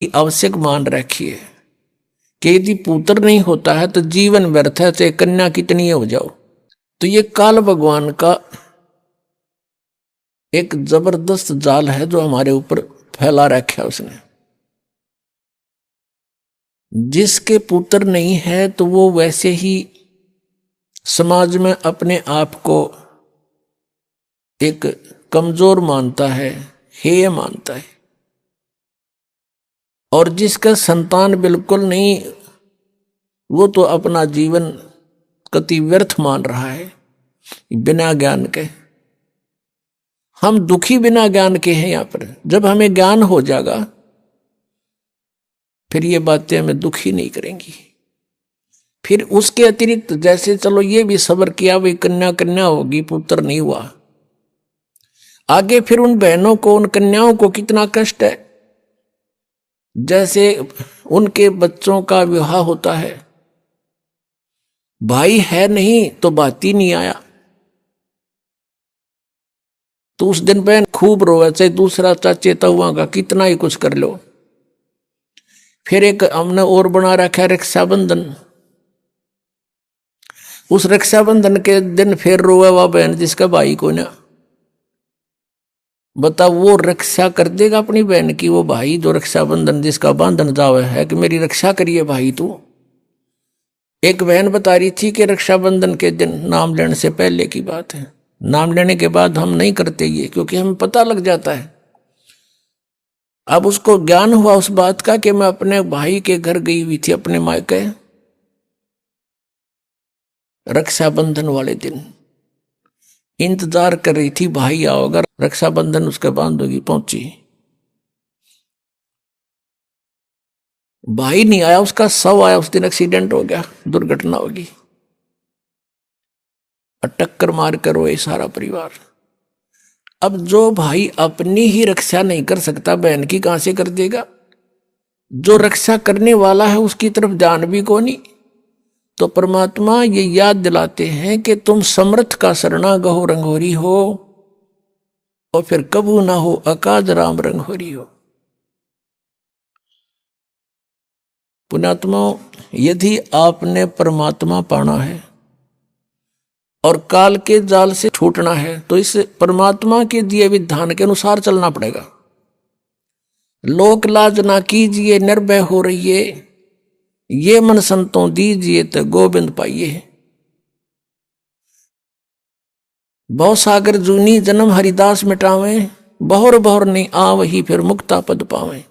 आवश्यक मान रखिए कि यदि पुत्र नहीं होता है तो जीवन व्यर्थ है, चाहे कन्या कितनी हो जाओ। तो ये काल भगवान का एक जबरदस्त जाल है जो हमारे ऊपर फैला रखा है उसने। जिसके पुत्र नहीं है तो वो वैसे ही समाज में अपने आप को एक कमजोर मानता है, हेय मानता है। और जिसका संतान बिल्कुल नहीं, वो तो अपना जीवन कति व्यर्थ मान रहा है बिना ज्ञान के। हम दुखी बिना ज्ञान के हैं यहां पर। जब हमें ज्ञान हो जाएगा फिर ये बातें हमें दुखी नहीं करेंगी। फिर उसके अतिरिक्त जैसे चलो ये भी सब्र किया, भाई कन्या कन्या होगी, पुत्र नहीं हुआ, आगे फिर उन बहनों को, उन कन्याओं को कितना कष्ट है। जैसे उनके बच्चों का विवाह होता है, भाई है नहीं तो भाती नहीं आया, तो उस दिन बहन खूब रोए, चाहे दूसरा चाचे तहुआ का कितना ही कुछ कर लो। फिर एक हमने और बना रखा है रक्षाबंधन। उस रक्षाबंधन के दिन फिर रोए वह बहन जिसका भाई को ना। बता, वो रक्षा कर देगा अपनी बहन की? वो भाई जो रक्षाबंधन जिसका बांधन जावे है कि मेरी रक्षा करिए भाई तू। एक बहन बता रही थी कि रक्षाबंधन के दिन, नाम लेने से पहले की बात है, नाम लेने के बाद हम नहीं करते ये, क्योंकि हमें पता लग जाता है। अब उसको ज्ञान हुआ उस बात का कि मैं अपने भाई के घर गई हुई थी, अपने मायके, रक्षाबंधन वाले दिन इंतजार कर रही थी भाई आओगा, रक्षाबंधन उसके बांधोगी। पहुंची, भाई नहीं आया, उसका शव आया। उस दिन एक्सीडेंट हो गया, दुर्घटना होगी, टक्कर मार कर रोए सारा परिवार। अब जो भाई अपनी ही रक्षा नहीं कर सकता, बहन की कहां से कर देगा? जो रक्षा करने वाला है उसकी तरफ ध्यान भी को नहीं। तो परमात्मा ये याद दिलाते हैं कि तुम समर्थ का शरणा गहो रंगोरी हो, और फिर कबू ना हो अकाज राम रंगोरी हो। पुण्यात्मा, यदि आपने परमात्मा पाना है और काल के जाल से छूटना है तो इस परमात्मा के दिए विधान के अनुसार चलना पड़ेगा। लोक लाज ना कीजिए निर्भय हो रहिए, ये मन संतों दीजिए तो गोविंद पाइए। बहु सागर जूनी जन्म हरिदास मिटावे, बहुर बहुर नहीं आ वही फिर मुक्ता पद पावे।